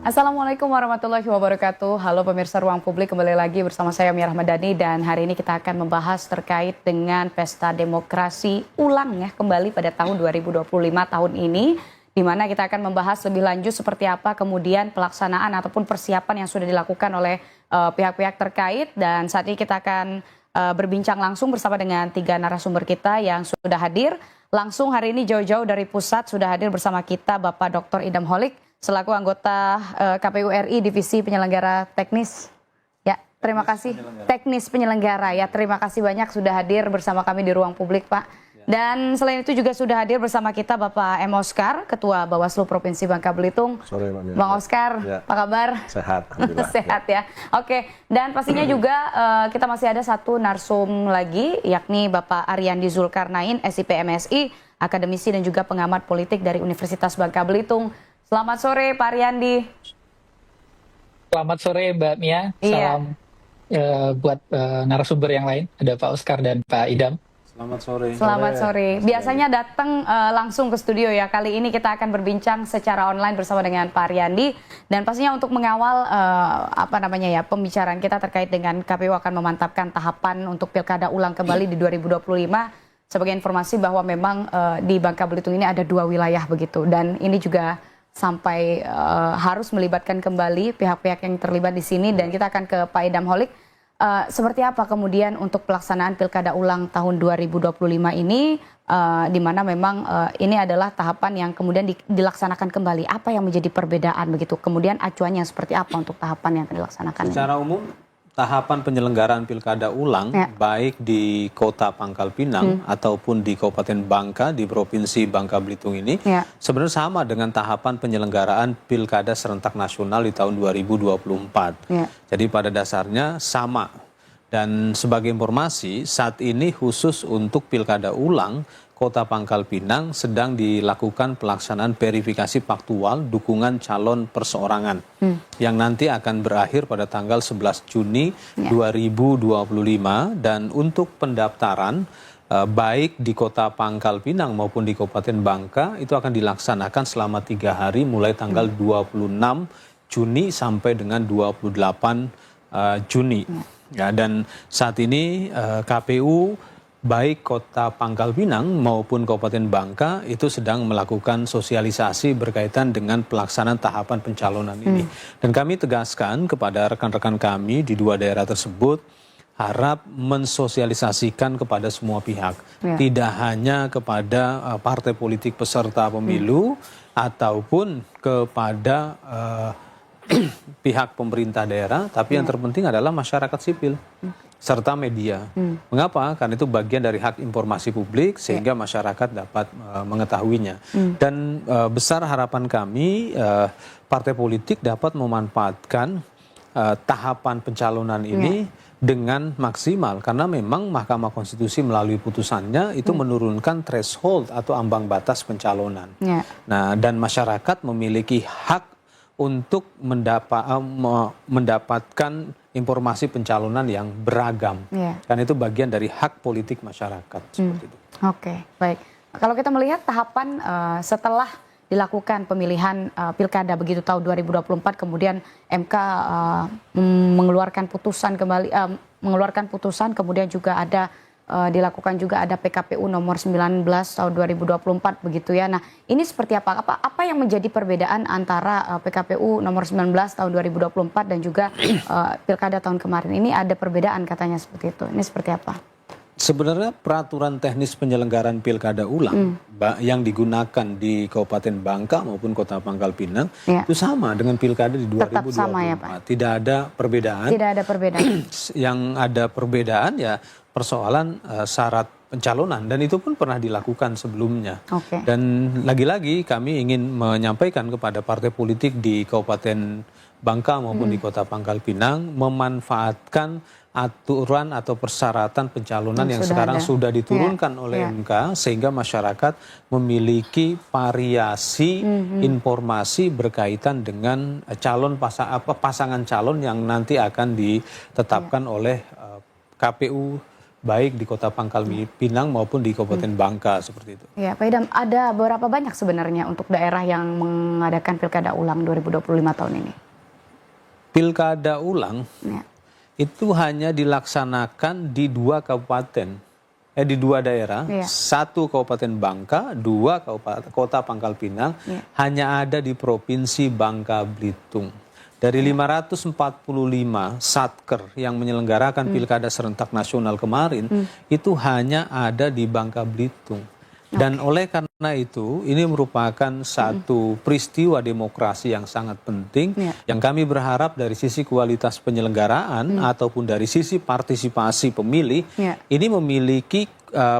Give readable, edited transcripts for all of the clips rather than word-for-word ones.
Assalamualaikum warahmatullahi wabarakatuh. Halo pemirsa Ruang Publik, kembali lagi bersama saya Mia Rahmadani dan hari ini kita akan membahas terkait dengan pesta demokrasi ulang ya kembali pada tahun 2025 tahun ini, di mana kita akan membahas lebih lanjut seperti apa kemudian pelaksanaan ataupun persiapan yang sudah dilakukan oleh pihak-pihak terkait. Dan saat ini kita akan berbincang langsung bersama dengan 3 narasumber kita yang sudah hadir. Langsung hari ini jauh-jauh dari pusat sudah hadir bersama kita Bapak Dr. Idam Holik selaku anggota KPU RI Divisi Penyelenggara Teknis. Ya, terima kasih. Teknis penyelenggara ya, terima kasih banyak sudah hadir bersama kami di Ruang Publik, Pak. Dan selain itu juga sudah hadir bersama kita Bapak M. Oscar, Ketua Bawaslu Provinsi Bangka Belitung. Sore, Mbak Mia. Bang Oscar, ya. apa kabar? Sehat, alhamdulillah. Sehat ya. Oke, dan pastinya juga kita masih ada satu narsum lagi, yakni Bapak Ariandi Zulkarnain, SIP MSI, akademisi dan juga pengamat politik dari Universitas Bangka Belitung. Selamat sore Pak Ariandi. Selamat sore Mbak Mia. Iya. Salam buat narasumber yang lain. Ada Pak Oscar dan Pak Idam. Selamat sore. Selamat sore. Biasanya datang langsung ke studio ya. Kali ini kita akan berbincang secara online bersama dengan Pak Ariandi. Dan pastinya untuk mengawal pembicaraan kita terkait dengan KPU akan memantapkan tahapan untuk pilkada ulang kembali di 2025. Sebagai informasi bahwa memang di Bangka Belitung ini ada 2 wilayah begitu. Dan ini juga sampai harus melibatkan kembali pihak-pihak yang terlibat di sini. Dan kita akan ke Pak Idam Holik. Seperti apa kemudian untuk pelaksanaan pilkada ulang tahun 2025 ini, di mana memang ini adalah tahapan yang kemudian dilaksanakan kembali. Apa yang menjadi perbedaan begitu? Kemudian acuannya seperti apa untuk tahapan yang akan dilaksanakan? Secara umum, tahapan penyelenggaraan pilkada ulang, baik di Kota Pangkal Pinang ataupun di Kabupaten Bangka di Provinsi Bangka Belitung ini, sebenarnya sama dengan tahapan penyelenggaraan pilkada serentak nasional di tahun 2024. Jadi pada dasarnya sama. Dan sebagai informasi, saat ini khusus untuk pilkada ulang, Kota Pangkal Pinang sedang dilakukan pelaksanaan verifikasi faktual dukungan calon perseorangan yang nanti akan berakhir pada tanggal 11 Juni 2025. Dan untuk pendaftaran baik di Kota Pangkal Pinang maupun di Kabupaten Bangka itu akan dilaksanakan selama 3 hari mulai tanggal 26 Juni sampai dengan 28 Juni. Ya, dan saat ini KPU baik Kota Pangkal Pinang maupun Kabupaten Bangka itu sedang melakukan sosialisasi berkaitan dengan pelaksanaan tahapan pencalonan ini. Dan kami tegaskan kepada rekan-rekan kami di 2 daerah tersebut, harap mensosialisasikan kepada semua pihak. Tidak hanya kepada partai politik peserta pemilu ataupun kepada pihak pemerintah daerah, tapi yang terpenting adalah masyarakat sipil serta media. Mengapa? Karena itu bagian dari hak informasi publik sehingga masyarakat dapat mengetahuinya. Dan besar harapan kami partai politik dapat memanfaatkan tahapan pencalonan ini dengan maksimal, karena memang Mahkamah Konstitusi melalui putusannya itu menurunkan threshold atau ambang batas pencalonan. Nah, dan masyarakat memiliki hak untuk mendapatkan informasi pencalonan yang beragam. Karena itu bagian dari hak politik masyarakat. Seperti itu. Oke, baik. Kalau kita melihat tahapan setelah dilakukan pemilihan pilkada begitu tahun 2024, kemudian MK mengeluarkan putusan kembali, mengeluarkan putusan, kemudian juga ada dilakukan juga ada PKPU nomor 19 tahun 2024 begitu ya. Nah, ini seperti apa? Apa yang menjadi perbedaan antara PKPU nomor 19 tahun 2024 dan juga pilkada tahun kemarin? Ini ada perbedaan katanya seperti itu. Ini seperti apa? Sebenarnya peraturan teknis penyelenggaraan pilkada ulang yang digunakan di Kabupaten Bangka maupun Kota Pangkal Pinang itu sama dengan pilkada di 2024. Tetap sama ya, Pak? Tidak ada perbedaan. Tidak ada perbedaan. Yang ada perbedaan ya persoalan syarat pencalonan, dan itu pun pernah dilakukan sebelumnya. Dan lagi-lagi kami ingin menyampaikan kepada partai politik di Kabupaten Bangka maupun di Kota Pangkal Pinang memanfaatkan aturan atau persyaratan pencalonan yang sekarang sudah diturunkan oleh MK, sehingga masyarakat memiliki variasi informasi berkaitan dengan pasangan calon yang nanti akan ditetapkan oleh KPU baik di Kota Pangkal Pinang maupun di Kabupaten Bangka seperti itu. Ya, Pak Idam, ada berapa banyak sebenarnya untuk daerah yang mengadakan pilkada ulang 2025 tahun ini? Pilkada ulang Ya. itu hanya dilaksanakan di di dua daerah, Iya. satu Kabupaten Bangka, dua Kota Pangkal Pinang, Iya. hanya ada di Provinsi Bangka Belitung. Dari 545 satker yang menyelenggarakan pilkada serentak nasional kemarin, itu hanya ada di Bangka Belitung. Dan oleh karena itu, ini merupakan satu peristiwa demokrasi yang sangat penting, yang kami berharap dari sisi kualitas penyelenggaraan ataupun dari sisi partisipasi pemilih, ini memiliki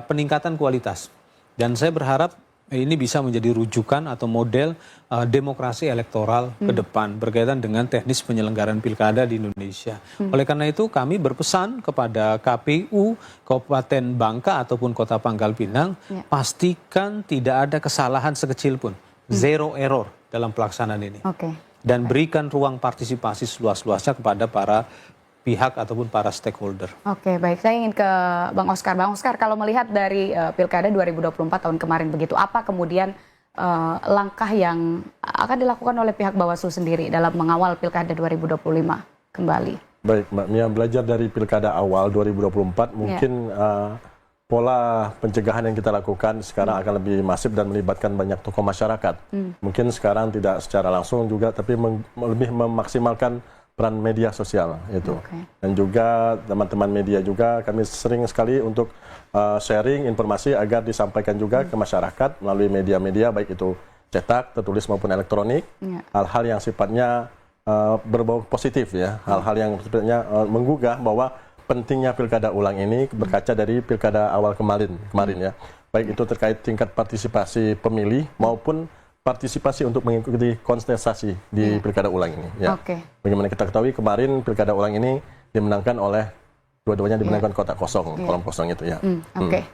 peningkatan kualitas. Dan saya berharap ini bisa menjadi rujukan atau model demokrasi elektoral ke depan berkaitan dengan teknis penyelenggaraan pilkada di Indonesia. Oleh karena itu kami berpesan kepada KPU Kabupaten Bangka ataupun Kota Pangkal Pinang, pastikan tidak ada kesalahan sekecil pun, zero error dalam pelaksanaan ini. Dan berikan ruang partisipasi seluas-luasnya kepada para pihak ataupun para stakeholder. Oke, baik. Saya ingin ke Bang Oskar. Bang Oskar, kalau melihat dari Pilkada 2024 tahun kemarin begitu, apa kemudian langkah yang akan dilakukan oleh pihak Bawaslu sendiri dalam mengawal Pilkada 2025 kembali? Baik, Mbak Mia, belajar dari Pilkada awal 2024, mungkin pola pencegahan yang kita lakukan sekarang akan lebih masif dan melibatkan banyak tokoh masyarakat. Mungkin sekarang tidak secara langsung juga, tapi lebih memaksimalkan peran media sosial itu. Dan juga teman-teman media juga kami sering sekali untuk sharing informasi agar disampaikan juga ke masyarakat melalui media-media baik itu cetak, tertulis maupun elektronik. Hal-hal yang sifatnya berbau positif ya, hal-hal yang sebenarnya menggugah bahwa pentingnya pilkada ulang ini berkaca dari pilkada awal kemarin ya. Baik itu terkait tingkat partisipasi pemilih maupun partisipasi untuk mengikuti kontestasi di pilkada ulang ini. Ya. Bagaimana kita ketahui kemarin pilkada ulang ini dimenangkan oleh dua-duanya dimenangkan kota kosong, kolom kosong itu ya.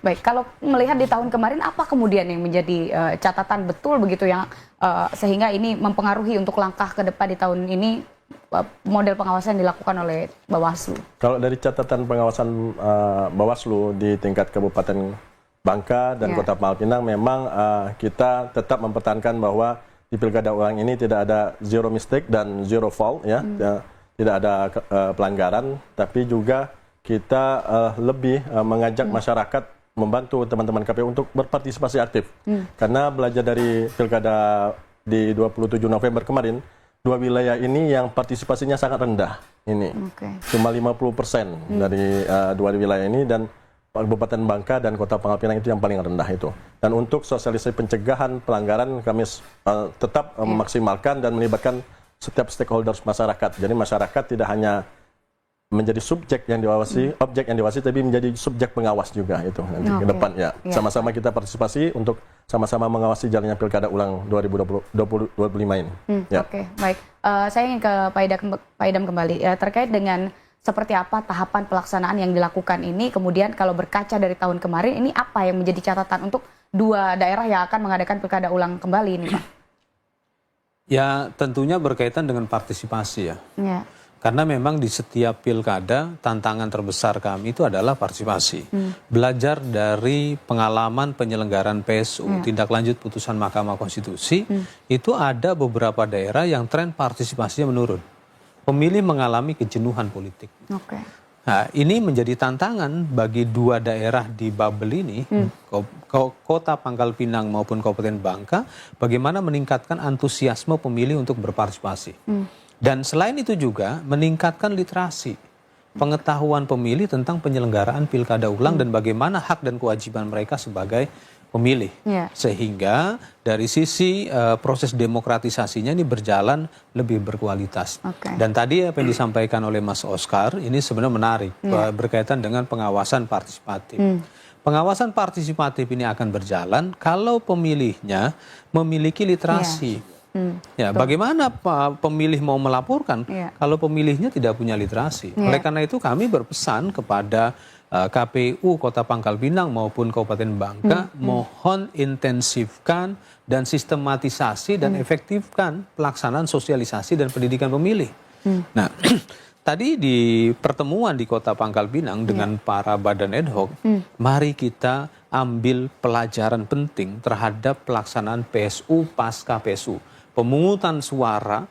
Baik. Kalau melihat di tahun kemarin, apa kemudian yang menjadi catatan betul begitu yang sehingga ini mempengaruhi untuk langkah ke depan di tahun ini model pengawasan yang dilakukan oleh Bawaslu? Kalau dari catatan pengawasan Bawaslu di tingkat Kabupaten Bangka dan Kota Pangkal Pinang memang kita tetap mempertahankan bahwa di pilkada ulang ini tidak ada zero mistake dan zero fault ya, tidak ada pelanggaran, tapi juga kita lebih mengajak masyarakat membantu teman-teman KPU untuk berpartisipasi aktif. Karena belajar dari pilkada di 27 November kemarin, dua wilayah ini yang partisipasinya sangat rendah ini, cuma 50% dari dua wilayah ini, dan Kabupaten Bangka dan Kota Pangkal Pinang itu yang paling rendah itu. Dan untuk sosialisasi pencegahan pelanggaran kami tetap memaksimalkan dan melibatkan setiap stakeholders masyarakat. Jadi masyarakat tidak hanya menjadi subjek yang diawasi, objek yang diawasi, tapi menjadi subjek pengawas juga itu nanti ke depan ya. Sama-sama kita partisipasi untuk sama-sama mengawasi jalannya pilkada ulang 2025 ini. Baik. Saya ingin ke Pak Idam kembali terkait dengan seperti apa tahapan pelaksanaan yang dilakukan ini, kemudian kalau berkaca dari tahun kemarin, ini apa yang menjadi catatan untuk dua daerah yang akan mengadakan pilkada ulang kembali ini, Pak? Ya, tentunya berkaitan dengan partisipasi ya. Karena memang di setiap pilkada, tantangan terbesar kami itu adalah partisipasi. Belajar dari pengalaman penyelenggaraan PSU, tindak lanjut putusan Mahkamah Konstitusi, itu ada beberapa daerah yang tren partisipasinya menurun. Pemilih mengalami kejenuhan politik. Nah, ini menjadi tantangan bagi dua daerah di bubble ini, Kota Pangkal Pinang maupun Kabupaten Bangka, bagaimana meningkatkan antusiasme pemilih untuk berpartisipasi. Dan selain itu juga meningkatkan literasi, pengetahuan pemilih tentang penyelenggaraan pilkada ulang dan bagaimana hak dan kewajiban mereka sebagai pemilih, sehingga dari sisi proses demokratisasinya ini berjalan lebih berkualitas. Dan tadi apa yang disampaikan oleh Mas Oskar ini sebenarnya menarik berkaitan dengan pengawasan partisipatif. Pengawasan partisipatif ini akan berjalan kalau pemilihnya memiliki literasi. Bagaimana pemilih mau melaporkan kalau pemilihnya tidak punya literasi? Oleh karena itu kami berpesan kepada KPU Kota Pangkal Pinang maupun Kabupaten Bangka mohon intensifkan dan sistematisasi dan efektifkan pelaksanaan sosialisasi dan pendidikan pemilih. Nah, tadi di pertemuan di Kota Pangkal Pinang dengan para badan ad hoc, mari kita ambil pelajaran penting terhadap pelaksanaan PSU pasca PSU. Pemungutan suara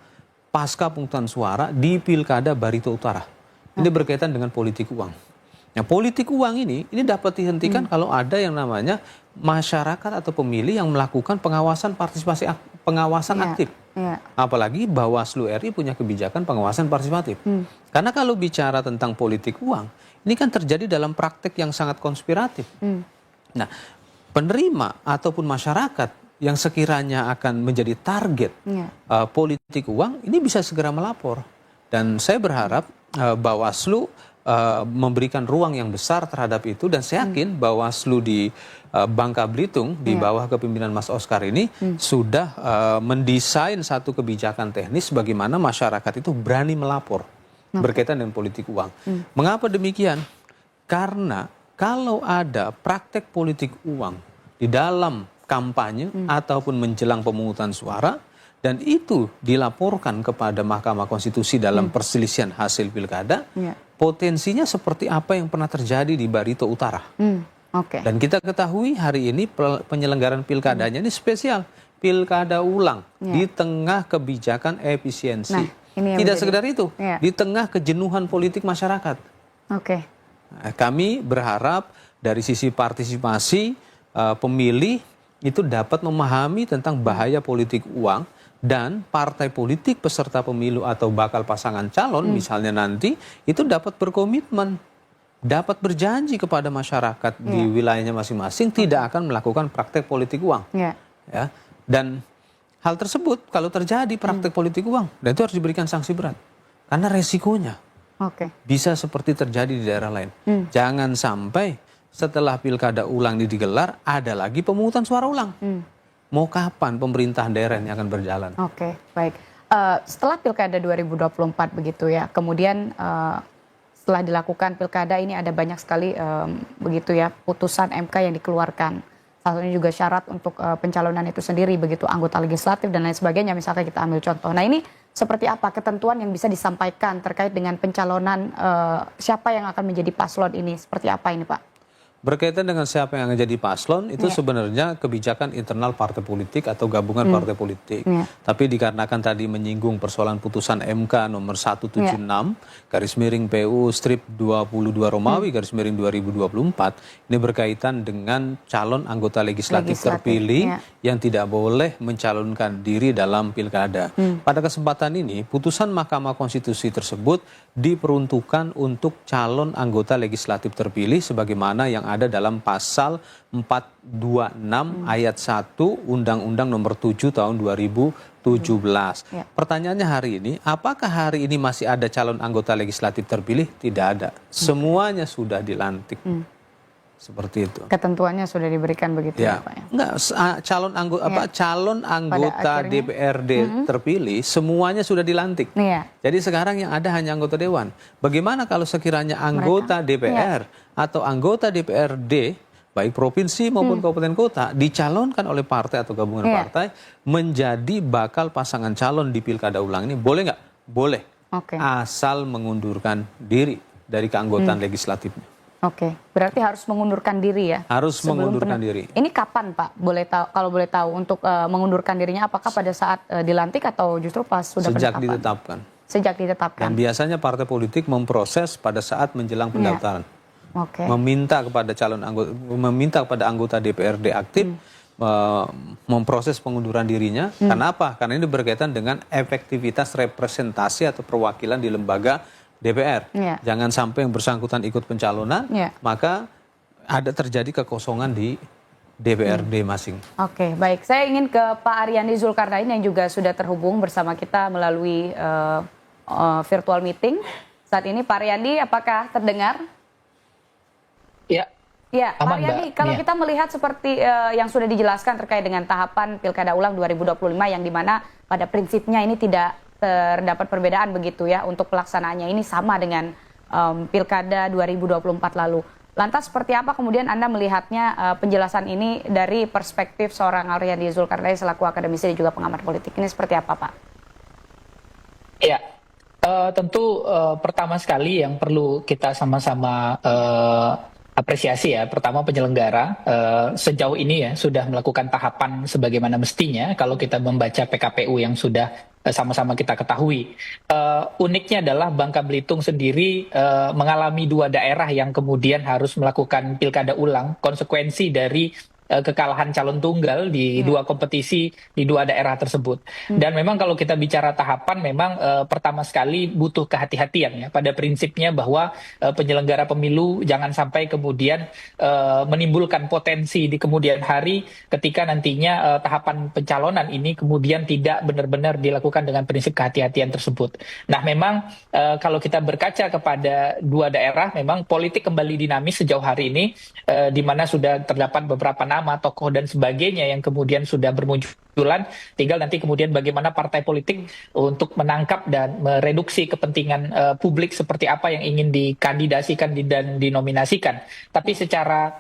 pasca pemungutan suara di Pilkada Barito Utara. Ini berkaitan dengan politik uang. Nah, politik uang ini dapat dihentikan kalau ada yang namanya masyarakat atau pemilih yang melakukan pengawasan aktif. Apalagi Bawaslu RI punya kebijakan pengawasan partisipatif. Karena kalau bicara tentang politik uang, ini kan terjadi dalam praktek yang sangat konspiratif. Nah, penerima ataupun masyarakat yang sekiranya akan menjadi target politik uang, ini bisa segera melapor. Dan saya berharap Bawaslu memberikan ruang yang besar terhadap itu, dan saya yakin Bawaslu di Bangka Belitung di bawah kepemimpinan Mas Oscar ini sudah mendesain satu kebijakan teknis bagaimana masyarakat itu berani melapor berkaitan dengan politik uang. Mengapa demikian? Karena kalau ada praktek politik uang di dalam kampanye ataupun menjelang pemungutan suara dan itu dilaporkan kepada Mahkamah Konstitusi dalam perselisihan hasil pilkada, potensinya seperti apa yang pernah terjadi di Barito Utara. Dan kita ketahui hari ini penyelenggaraan pilkadanya ini spesial, pilkada ulang di tengah kebijakan efisiensi. Tidak sekedar itu, di tengah kejenuhan politik masyarakat. Kami berharap dari sisi partisipasi pemilih itu dapat memahami tentang bahaya politik uang, dan partai politik peserta pemilu atau bakal pasangan calon misalnya nanti itu dapat berkomitmen, dapat berjanji kepada masyarakat di wilayahnya masing-masing tidak akan melakukan praktek politik uang. Dan hal tersebut kalau terjadi praktek politik uang, dan itu harus diberikan sanksi berat karena resikonya bisa seperti terjadi di daerah lain. Jangan sampai setelah pilkada ulang ini digelar ada lagi pemungutan suara ulang. Mau kapan pemerintah daerah ini akan berjalan? Baik. Setelah pilkada 2024 begitu ya, kemudian setelah dilakukan pilkada ini ada banyak sekali begitu ya putusan MK yang dikeluarkan. Salah satunya juga syarat untuk pencalonan itu sendiri begitu, anggota legislatif dan lain sebagainya. Misalnya kita ambil contoh. Nah ini seperti apa ketentuan yang bisa disampaikan terkait dengan pencalonan siapa yang akan menjadi paslon ini? Seperti apa ini Pak? Berkaitan dengan siapa yang akan jadi paslon, itu sebenarnya kebijakan internal partai politik atau gabungan partai politik. Tapi dikarenakan tadi menyinggung persoalan putusan MK nomor 176, garis miring PU strip 22 Romawi, garis miring 2024, ini berkaitan dengan calon anggota legislatif terpilih yang tidak boleh mencalonkan diri dalam pilkada. Pada kesempatan ini, putusan Mahkamah Konstitusi tersebut diperuntukkan untuk calon anggota legislatif terpilih sebagaimana yang ada dalam pasal 426 ayat 1 Undang-Undang nomor 7 tahun 2017. Pertanyaannya hari ini, apakah hari ini masih ada calon anggota legislatif terpilih? Tidak ada. Semuanya sudah dilantik. Seperti itu. Ketentuannya sudah diberikan begitu ya Pak ya? Enggak, calon anggota DPRD terpilih semuanya sudah dilantik. Jadi sekarang yang ada hanya anggota dewan. Bagaimana kalau sekiranya anggota DPR atau anggota DPRD baik provinsi maupun kabupaten kota dicalonkan oleh partai atau gabungan partai menjadi bakal pasangan calon di pilkada ulang ini, boleh nggak? Boleh. Asal mengundurkan diri dari keanggotaan legislatifnya. Berarti harus mengundurkan diri ya? Harus mengundurkan diri. Ini kapan Pak? Kalau boleh tahu untuk mengundurkan dirinya apakah pada saat dilantik atau justru pas sudah ditetapkan? Sejak ditetapkan. Dan biasanya partai politik memproses pada saat menjelang pendaftaran. Meminta kepada anggota DPRD aktif memproses pengunduran dirinya. Karena apa? Karena ini berkaitan dengan efektivitas representasi atau perwakilan di lembaga DPR. Jangan sampai yang bersangkutan ikut pencalonan, maka ada terjadi kekosongan di DPRD masing. Baik. Saya ingin ke Pak Ariandi Zulkarnain yang juga sudah terhubung bersama kita melalui virtual meeting. Saat ini Pak Ariandi, apakah terdengar? Pak Ariandi, kalau kita melihat seperti yang sudah dijelaskan terkait dengan tahapan Pilkada Ulang 2025 yang dimana pada prinsipnya ini tidak terdapat perbedaan begitu ya untuk pelaksanaannya ini sama dengan Pilkada 2024 lalu. Lantas seperti apa kemudian Anda melihatnya penjelasan ini dari perspektif seorang Ariandi Zulkarnain selaku akademisi dan juga pengamat politik ini seperti apa Pak? Tentu pertama sekali yang perlu kita sama-sama apresiasi ya. Pertama penyelenggara sejauh ini ya sudah melakukan tahapan sebagaimana mestinya kalau kita membaca PKPU yang sudah sama-sama kita ketahui. Uniknya adalah Bangka Belitung sendiri mengalami 2 daerah yang kemudian harus melakukan pilkada ulang, konsekuensi dari kekalahan calon tunggal di 2 kompetisi di 2 daerah tersebut. Dan memang kalau kita bicara tahapan, memang pertama sekali butuh kehati-hatian ya. Pada prinsipnya bahwa penyelenggara pemilu jangan sampai kemudian menimbulkan potensi di kemudian hari ketika nantinya tahapan pencalonan ini kemudian tidak benar-benar dilakukan dengan prinsip kehati-hatian tersebut. Nah, memang kalau kita berkaca kepada 2 daerah, memang politik kembali dinamis sejauh hari ini, di mana sudah terdapat beberapa nama, tokoh dan sebagainya yang kemudian sudah bermunculan. Tinggal nanti kemudian bagaimana partai politik untuk menangkap dan mereduksi kepentingan publik seperti apa yang ingin dikandidasikan dan dinominasikan. Tapi secara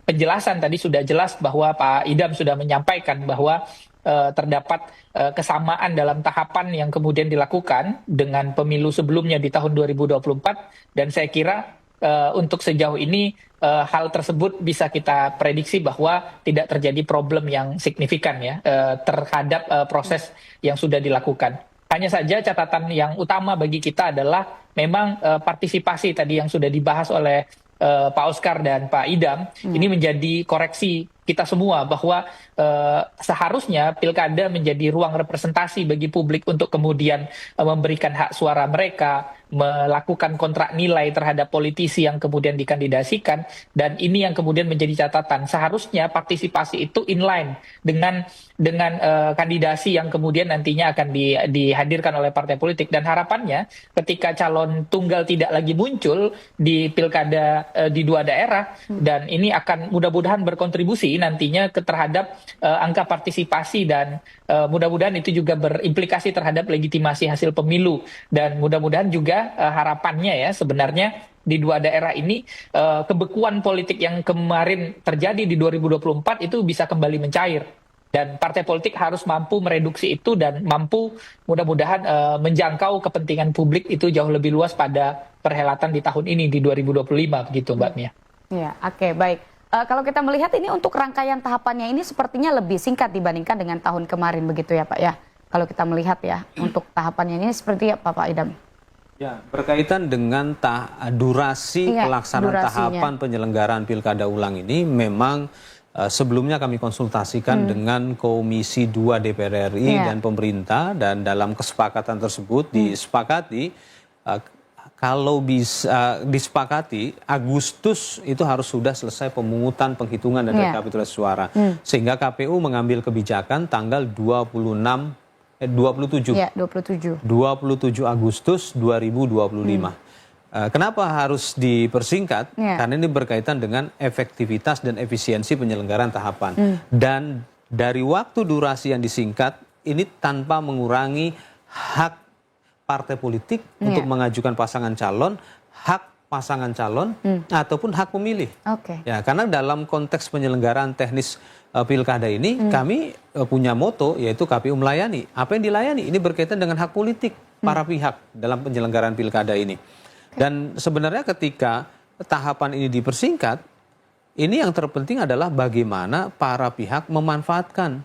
penjelasan tadi sudah jelas bahwa Pak Idam sudah menyampaikan bahwa terdapat kesamaan dalam tahapan yang kemudian dilakukan dengan pemilu sebelumnya di tahun 2024, dan saya kira untuk sejauh ini hal tersebut bisa kita prediksi bahwa tidak terjadi problem yang signifikan ya terhadap proses yang sudah dilakukan. Hanya saja catatan yang utama bagi kita adalah memang partisipasi tadi yang sudah dibahas oleh Pak Oscar dan Pak Idam ini menjadi koreksi kita semua bahwa seharusnya pilkada menjadi ruang representasi bagi publik untuk kemudian memberikan hak suara mereka, melakukan kontrak nilai terhadap politisi yang kemudian dikandidasikan, dan ini yang kemudian menjadi catatan. Seharusnya partisipasi itu inline dengan kandidasi yang kemudian nantinya akan dihadirkan oleh partai politik, dan harapannya ketika calon tunggal tidak lagi muncul di pilkada di 2 daerah, dan ini akan mudah-mudahan berkontribusi nantinya terhadap angka partisipasi, dan mudah-mudahan itu juga berimplikasi terhadap legitimasi hasil pemilu, dan mudah-mudahan juga harapannya ya sebenarnya di 2 daerah ini kebekuan politik yang kemarin terjadi di 2024 itu bisa kembali mencair, dan partai politik harus mampu mereduksi itu dan mampu mudah-mudahan menjangkau kepentingan publik itu jauh lebih luas pada perhelatan di tahun ini di 2025 begitu Mbak Mia. Ya, oke, baik. Kalau kita melihat ini untuk rangkaian tahapannya ini sepertinya lebih singkat dibandingkan dengan tahun kemarin begitu ya Pak ya. Kalau kita melihat ya untuk tahapannya ini seperti apa Pak Idam? Ya, berkaitan dengan durasi pelaksanaan tahapan penyelenggaraan pilkada ulang ini memang sebelumnya kami konsultasikan dengan Komisi 2 DPR RI dan pemerintah, dan dalam kesepakatan tersebut disepakati kalau bisa disepakati Agustus itu harus sudah selesai pemungutan, penghitungan dan rekapitulasi suara. Sehingga KPU mengambil kebijakan tanggal 27 Agustus 2025. Kenapa harus dipersingkat? Karena ini berkaitan dengan efektivitas dan efisiensi penyelenggaraan tahapan. Dan dari waktu durasi yang disingkat ini tanpa mengurangi hak partai politik untuk mengajukan pasangan calon, hak pasangan calon ataupun hak pemilih. Ya, karena dalam konteks penyelenggaraan teknis pilkada ini kami punya moto yaitu KPU melayani. Apa yang dilayani? Ini berkaitan dengan hak politik para pihak dalam penyelenggaraan pilkada ini. Dan sebenarnya ketika tahapan ini dipersingkat, ini yang terpenting adalah bagaimana para pihak memanfaatkan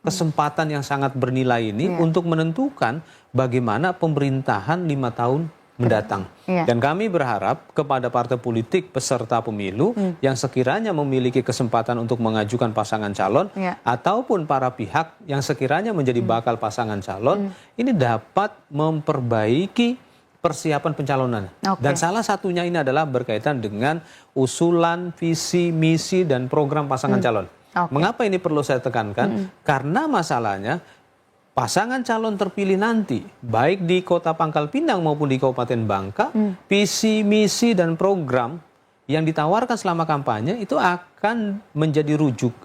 kesempatan yang sangat bernilai ini untuk menentukan bagaimana pemerintahan 5 tahun mendatang. Dan kami berharap kepada partai politik peserta pemilu yang sekiranya memiliki kesempatan untuk mengajukan pasangan calon ataupun para pihak yang sekiranya menjadi bakal pasangan calon ini dapat memperbaiki persiapan pencalonan. Dan salah satunya ini adalah berkaitan dengan usulan, visi, misi, dan program pasangan calon. Mengapa ini perlu saya tekankan? Karena masalahnya pasangan calon terpilih nanti, baik di Kota Pangkal Pinang maupun di Kabupaten Bangka, visi, misi, dan program yang ditawarkan selama kampanye itu akan menjadi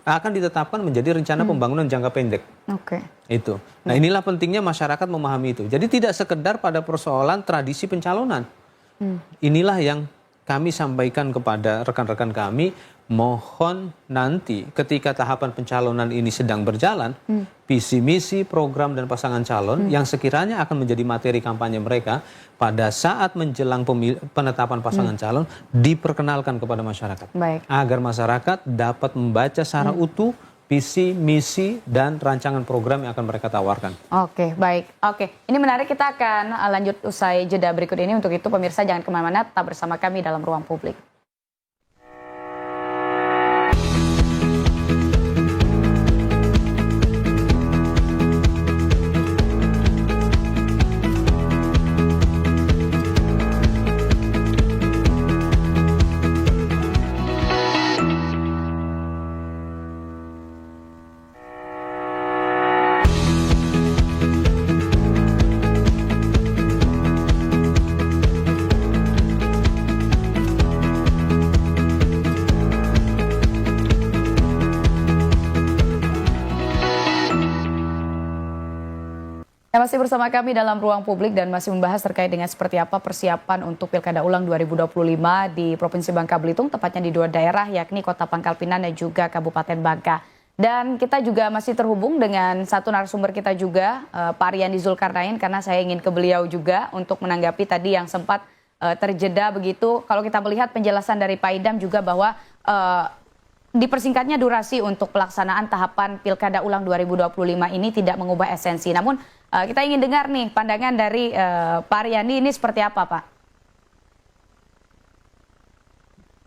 akan ditetapkan menjadi rencana pembangunan jangka pendek. Itu. Nah, inilah pentingnya masyarakat memahami itu. Jadi tidak sekedar pada persoalan tradisi pencalonan. Inilah yang kami sampaikan kepada rekan-rekan kami mohon nanti ketika tahapan pencalonan ini sedang berjalan, visi misi, program dan pasangan calon yang sekiranya akan menjadi materi kampanye mereka pada saat menjelang penetapan pasangan calon diperkenalkan kepada masyarakat. Baik. Agar masyarakat dapat membaca secara utuh visi, misi, dan rancangan program yang akan mereka tawarkan. Oke, baik. Oke, ini menarik, kita akan lanjut usai jeda berikut ini. Untuk itu pemirsa jangan kemana-mana, tetap bersama kami dalam Ruang Publik. Masih bersama kami dalam Ruang Publik dan masih membahas terkait dengan seperti apa persiapan untuk Pilkada Ulang 2025 di Provinsi Bangka Belitung, tepatnya di 2 daerah yakni Kota Pangkal Pinang dan juga Kabupaten Bangka. Dan kita juga masih terhubung dengan satu narasumber kita juga, Pak Ariandi Zulkarnain, karena saya ingin ke beliau juga untuk menanggapi tadi yang sempat terjeda begitu. Kalau kita melihat penjelasan dari Pak Idam juga bahwa dipersingkatnya durasi untuk pelaksanaan tahapan Pilkada Ulang 2025 ini tidak mengubah esensi. Namun kita ingin dengar nih pandangan dari Pak Ariandi ini seperti apa, Pak?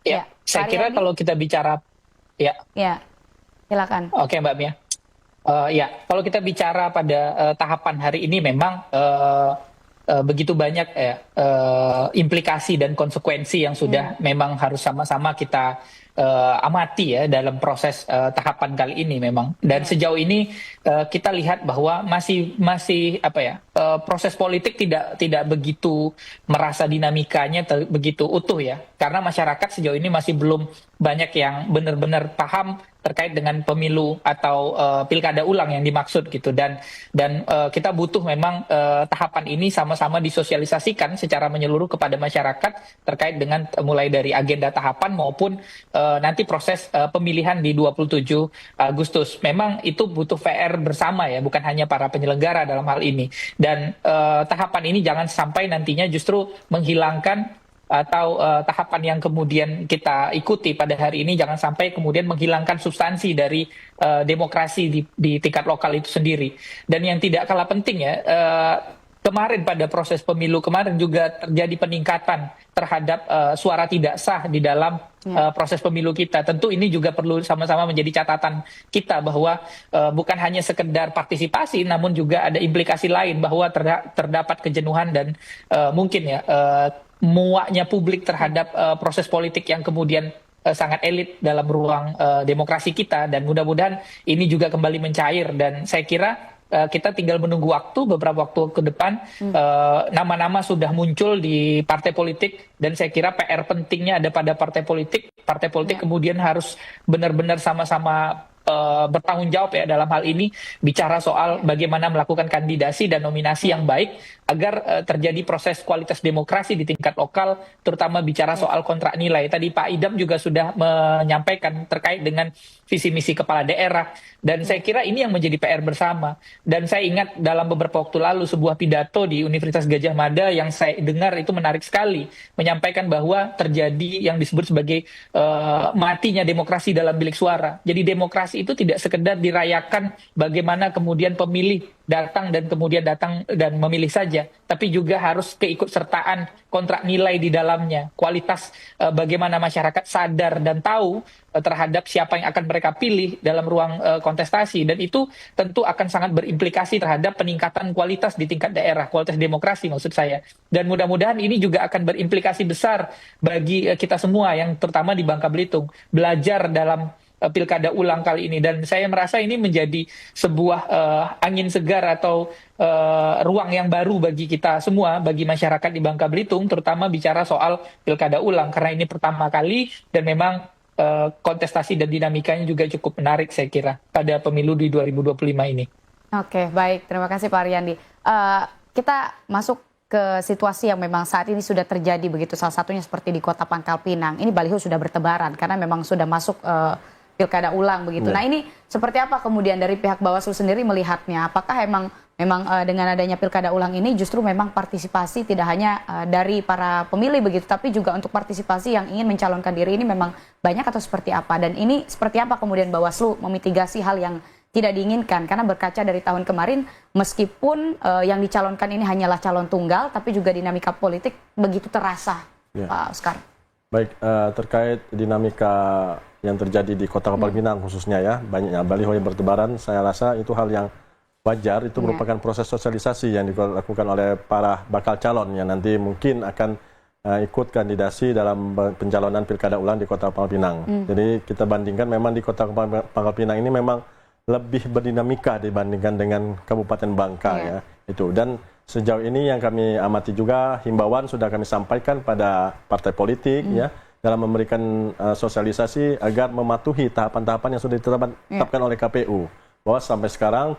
Ya, saya kira Ariandi, kalau kita bicara, ya. Ya, silakan. Oke, Mbak Mia. Ya, kalau kita bicara pada tahapan hari ini memang begitu banyak implikasi dan konsekuensi yang sudah memang harus sama-sama kita amati ya dalam proses tahapan kali ini memang. Dan sejauh ini kita lihat bahwa masih proses politik tidak begitu merasa dinamikanya begitu utuh ya, karena masyarakat sejauh ini masih belum banyak yang benar-benar paham terkait dengan pemilu atau pilkada ulang yang dimaksud gitu, dan kita butuh memang tahapan ini sama-sama disosialisasikan secara menyeluruh kepada masyarakat terkait dengan mulai dari agenda tahapan maupun nanti proses pemilihan di 27 Agustus. Memang itu butuh PR bersama ya, bukan hanya para penyelenggara dalam hal ini, dan tahapan ini jangan sampai nantinya justru menghilangkan atau tahapan yang kemudian kita ikuti pada hari ini jangan sampai kemudian menghilangkan substansi dari demokrasi di tingkat lokal itu sendiri. Dan yang tidak kalah penting ya, kemarin pada proses pemilu kemarin juga terjadi peningkatan terhadap suara tidak sah di dalam proses pemilu kita. Tentu ini juga perlu sama-sama menjadi catatan kita bahwa bukan hanya sekedar partisipasi, namun juga ada implikasi lain bahwa terdapat kejenuhan dan mungkin ya muaknya publik terhadap proses politik yang kemudian sangat elit dalam ruang demokrasi kita, dan mudah-mudahan ini juga kembali mencair. Dan saya kira kita tinggal menunggu beberapa waktu ke depan. Nama-nama sudah muncul di partai politik, dan saya kira PR pentingnya ada pada partai politik kemudian harus benar-benar sama-sama bertanggung jawab ya dalam hal ini, bicara soal bagaimana melakukan kandidasi dan nominasi yang baik agar terjadi proses kualitas demokrasi di tingkat lokal, terutama bicara soal kontrak nilai. Tadi Pak Idam juga sudah menyampaikan terkait dengan visi misi kepala daerah, dan saya kira ini yang menjadi PR bersama. Dan saya ingat dalam beberapa waktu lalu sebuah pidato di Universitas Gadjah Mada yang saya dengar itu menarik sekali, menyampaikan bahwa terjadi yang disebut sebagai matinya demokrasi dalam bilik suara. Jadi demokrasi itu tidak sekedar dirayakan bagaimana kemudian pemilih datang dan memilih saja, tapi juga harus keikutsertaan kontrak nilai di dalamnya, kualitas bagaimana masyarakat sadar dan tahu terhadap siapa yang akan mereka pilih dalam ruang kontestasi, dan itu tentu akan sangat berimplikasi terhadap peningkatan kualitas di tingkat daerah, kualitas demokrasi maksud saya. Dan mudah-mudahan ini juga akan berimplikasi besar bagi kita semua yang terutama di Bangka Belitung belajar dalam pilkada ulang kali ini, dan saya merasa ini menjadi sebuah angin segar atau ruang yang baru bagi kita semua, bagi masyarakat di Bangka Belitung, terutama bicara soal pilkada ulang, karena ini pertama kali dan memang kontestasi dan dinamikanya juga cukup menarik saya kira pada pemilu di 2025 ini. Oke, baik, terima kasih Pak Ariandi. Kita masuk ke situasi yang memang saat ini sudah terjadi begitu, salah satunya seperti di Kota Pangkal Pinang. Ini baliho sudah bertebaran karena memang sudah masuk pilkada ulang begitu. Nah ini seperti apa kemudian dari pihak Bawaslu sendiri melihatnya? Apakah memang dengan adanya pilkada ulang ini justru memang partisipasi tidak hanya dari para pemilih begitu, tapi juga untuk partisipasi yang ingin mencalonkan diri ini memang banyak atau seperti apa? Dan ini seperti apa kemudian Bawaslu memitigasi hal yang tidak diinginkan? Karena berkaca dari tahun kemarin, meskipun yang dicalonkan ini hanyalah calon tunggal, tapi juga dinamika politik begitu terasa, Pak Oscar. Baik, terkait dinamika yang terjadi di Kota Pangkal Pinang khususnya ya, banyaknya baliho yang bertebaran, saya rasa itu hal yang wajar, itu merupakan proses sosialisasi yang dilakukan oleh para bakal calon yang nanti mungkin akan ikut kandidasi dalam pencalonan pilkada ulang di Kota Pangkal Pinang. Jadi kita bandingkan memang di Kota Pangkal Pinang ini memang lebih berdinamika dibandingkan dengan Kabupaten Bangka ya. Itu, dan sejauh ini yang kami amati juga himbauan sudah kami sampaikan pada partai politik ya dalam memberikan sosialisasi agar mematuhi tahapan-tahapan yang sudah ditetapkan oleh KPU. Bahwa sampai sekarang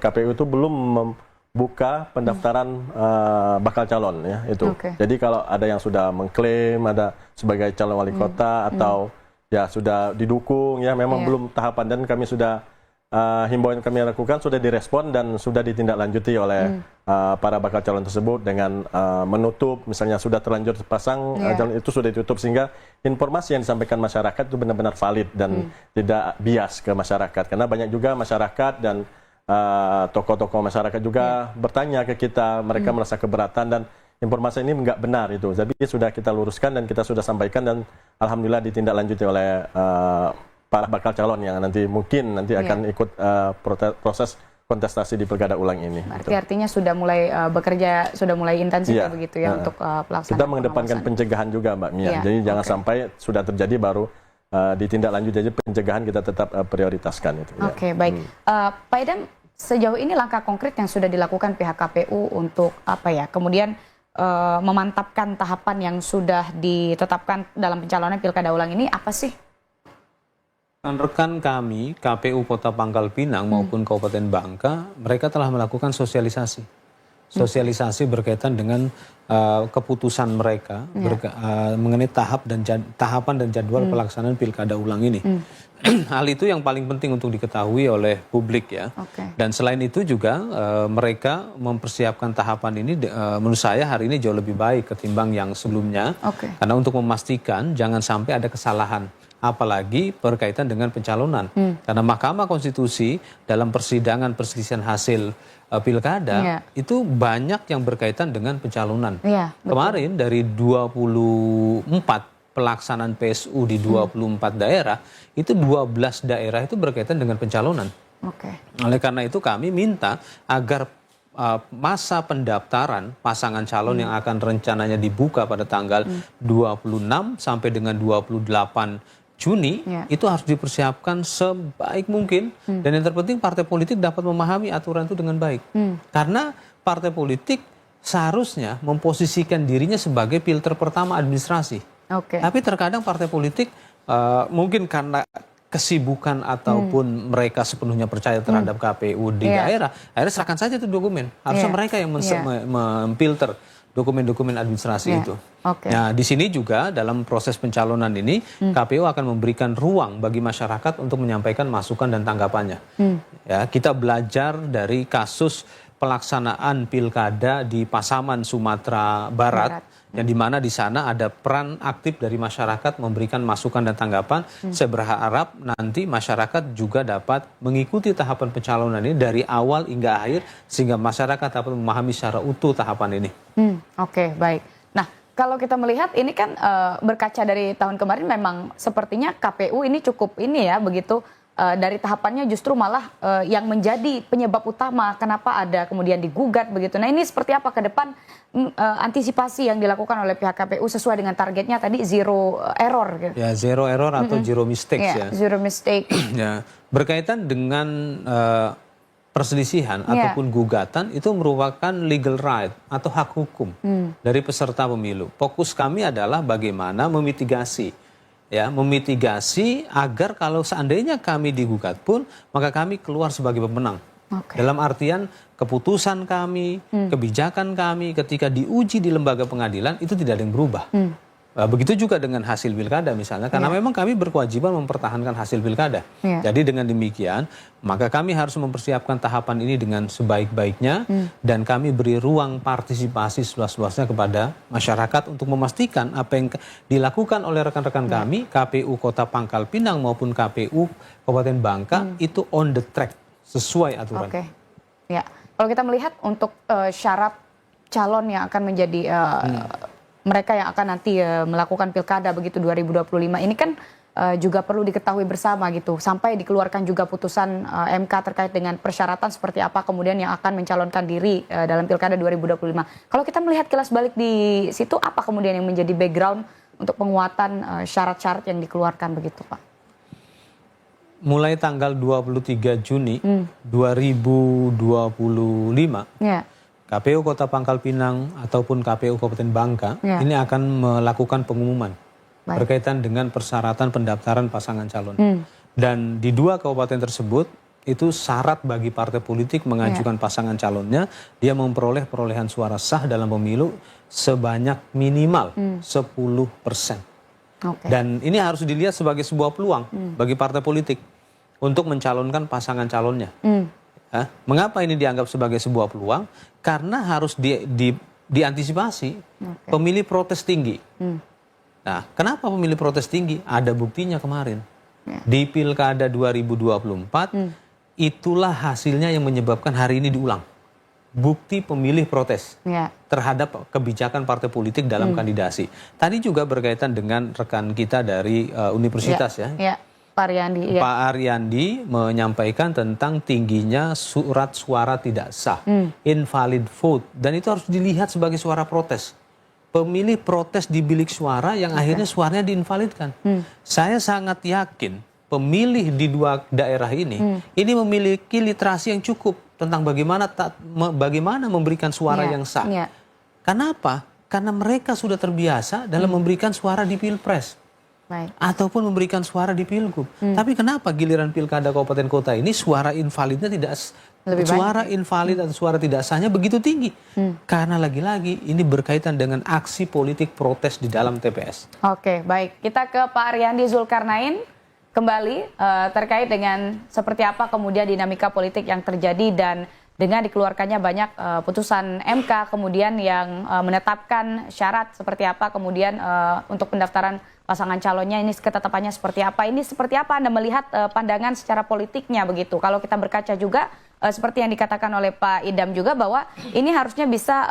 KPU itu belum membuka pendaftaran bakal calon ya itu. Jadi kalau ada yang sudah mengklaim ada sebagai calon wali kota atau ya sudah didukung ya memang belum tahapan, dan kami sudah himbauan yang kami lakukan sudah direspon dan sudah ditindaklanjuti oleh para bakal calon tersebut dengan menutup, misalnya sudah terlanjur pasang calon itu sudah ditutup sehingga informasi yang disampaikan masyarakat itu benar-benar valid dan tidak bias ke masyarakat, karena banyak juga masyarakat dan tokoh-tokoh masyarakat juga bertanya ke kita, mereka merasa keberatan dan informasi ini nggak benar itu, jadi sudah kita luruskan dan kita sudah sampaikan dan alhamdulillah ditindaklanjuti oleh para bakal calon yang mungkin akan ikut proses kontestasi di pilkada ulang ini. Berarti artinya sudah mulai bekerja, sudah mulai intensif begitu ya untuk pelaksanaan. Kita mengedepankan pencegahan juga Mbak Mia. Jadi jangan sampai sudah terjadi baru ditindaklanjuti, jadi pencegahan kita tetap prioritaskan itu. Oke, baik. Pak Idam, sejauh ini langkah konkret yang sudah dilakukan pihak KPU untuk apa ya? Kemudian memantapkan tahapan yang sudah ditetapkan dalam pencalonan pilkada ulang ini apa sih? Rekan kami, KPU Kota Pangkal Pinang maupun Kabupaten Bangka, mereka telah melakukan sosialisasi. Sosialisasi berkaitan dengan keputusan mereka mengenai tahapan dan jadwal pelaksanaan pilkada ulang ini. Hal itu yang paling penting untuk diketahui oleh publik ya. Dan selain itu juga mereka mempersiapkan tahapan ini menurut saya hari ini jauh lebih baik ketimbang yang sebelumnya. Karena untuk memastikan jangan sampai ada kesalahan. Apalagi berkaitan dengan pencalonan. Karena Mahkamah Konstitusi dalam persidangan perselisihan hasil pilkada itu banyak yang berkaitan dengan pencalonan. Kemarin dari 24 pelaksanaan PSU di 24 daerah, itu 12 daerah itu berkaitan dengan pencalonan. Oleh karena itu kami minta agar masa pendaftaran pasangan calon yang akan rencananya dibuka pada tanggal 26 sampai dengan 28 Juni itu harus dipersiapkan sebaik mungkin, dan yang terpenting partai politik dapat memahami aturan itu dengan baik. Karena partai politik seharusnya memposisikan dirinya sebagai filter pertama administrasi. Tapi terkadang partai politik mungkin karena kesibukan ataupun mereka sepenuhnya percaya terhadap KPU di daerah, akhirnya serahkan saja itu dokumen. Harusnya mereka yang memfilter dokumen-dokumen administrasi itu. Nah, di sini juga dalam proses pencalonan ini KPU akan memberikan ruang bagi masyarakat untuk menyampaikan masukan dan tanggapannya. Ya, kita belajar dari kasus pelaksanaan pilkada di Pasaman, Sumatera Barat. Yang dimana di sana ada peran aktif dari masyarakat memberikan masukan dan tanggapan. Saya berharap nanti masyarakat juga dapat mengikuti tahapan pencalonan ini dari awal hingga akhir sehingga masyarakat dapat memahami secara utuh tahapan ini. Baik. Nah, kalau kita melihat ini kan berkaca dari tahun kemarin memang sepertinya KPU ini cukup begitu. Dari tahapannya justru malah yang menjadi penyebab utama kenapa ada kemudian digugat begitu. Nah ini seperti apa ke depan antisipasi yang dilakukan oleh pihak KPU sesuai dengan targetnya tadi zero error gitu. Ya, zero error atau zero mistakes ya. Zero mistake. Ya, berkaitan dengan perselisihan ataupun gugatan itu merupakan legal right atau hak hukum dari peserta pemilu. Fokus kami adalah bagaimana memitigasi agar kalau seandainya kami digugat pun maka kami keluar sebagai pemenang. Oke. Dalam artian keputusan kami, kebijakan kami ketika diuji di lembaga pengadilan itu tidak ada yang berubah. Begitu juga dengan hasil pilkada misalnya, karena memang kami berkewajiban mempertahankan hasil pilkada. Jadi dengan demikian, maka kami harus mempersiapkan tahapan ini dengan sebaik-baiknya dan kami beri ruang partisipasi seluas-luasnya kepada masyarakat untuk memastikan apa yang dilakukan oleh rekan-rekan kami, KPU Kota Pangkal Pinang maupun KPU Kabupaten Bangka itu on the track, sesuai aturan. Oke, ya. Kalau kita melihat untuk syarat calon yang akan menjadi mereka yang akan nanti melakukan pilkada begitu 2025 ini kan juga perlu diketahui bersama gitu, sampai dikeluarkan juga putusan MK terkait dengan persyaratan seperti apa kemudian yang akan mencalonkan diri dalam pilkada 2025. Kalau kita melihat kilas balik di situ, apa kemudian yang menjadi background untuk penguatan syarat-syarat yang dikeluarkan begitu, Pak? Mulai tanggal 23 Juni 2025, KPU Kota Pangkal Pinang ataupun KPU Kabupaten Bangka ini akan melakukan pengumuman berkaitan dengan persyaratan pendaftaran pasangan calon. Dan di 2 kabupaten tersebut itu syarat bagi partai politik mengajukan pasangan calonnya, dia memperoleh perolehan suara sah dalam pemilu sebanyak minimal 10%. Dan ini harus dilihat sebagai sebuah peluang bagi partai politik untuk mencalonkan pasangan calonnya. Mengapa ini dianggap sebagai sebuah peluang? Karena harus diantisipasi pemilih protes tinggi. Nah, kenapa pemilih protes tinggi? Ada buktinya kemarin. Di Pilkada 2024, itulah hasilnya yang menyebabkan hari ini diulang. Bukti pemilih protes terhadap kebijakan partai politik dalam kandidasi. Tadi juga berkaitan dengan rekan kita dari universitas Pak Ariandi. Pak Ariandi menyampaikan tentang tingginya surat suara tidak sah, invalid vote, dan itu harus dilihat sebagai suara protes. Pemilih protes di bilik suara yang akhirnya suaranya diinvalidkan. Saya sangat yakin pemilih di 2 daerah ini memiliki literasi yang cukup tentang bagaimana memberikan suara yang sah. Kenapa? Karena mereka sudah terbiasa dalam memberikan suara di Pilpres. Ataupun memberikan suara di Pilgub. Tapi kenapa giliran pilkada kabupaten kota ini suara invalidnya invalid atau suara tidak sahnya begitu tinggi? Karena lagi-lagi ini berkaitan dengan aksi politik protes di dalam TPS. Oke, baik. Kita ke Pak Ariandi Zulkarnain kembali terkait dengan seperti apa kemudian dinamika politik yang terjadi dan dengan dikeluarkannya banyak putusan MK kemudian yang menetapkan syarat seperti apa kemudian untuk pendaftaran pasangan calonnya, ini ketetapannya seperti apa? Ini seperti apa Anda melihat pandangan secara politiknya begitu? Kalau kita berkaca juga seperti yang dikatakan oleh Pak Idam juga bahwa ini harusnya bisa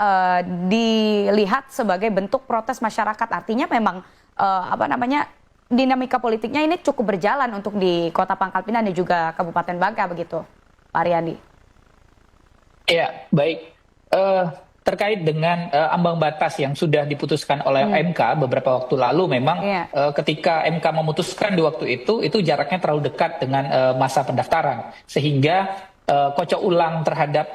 dilihat sebagai bentuk protes masyarakat. Artinya memang dinamika politiknya ini cukup berjalan untuk di Kota Pangkal Pinang dan juga Kabupaten Bangka begitu, Pak Ariandi. Ya, baik. Terkait dengan ambang batas yang sudah diputuskan oleh MK beberapa waktu lalu, memang ketika MK memutuskan di waktu itu jaraknya terlalu dekat dengan masa pendaftaran, sehingga kocok ulang terhadap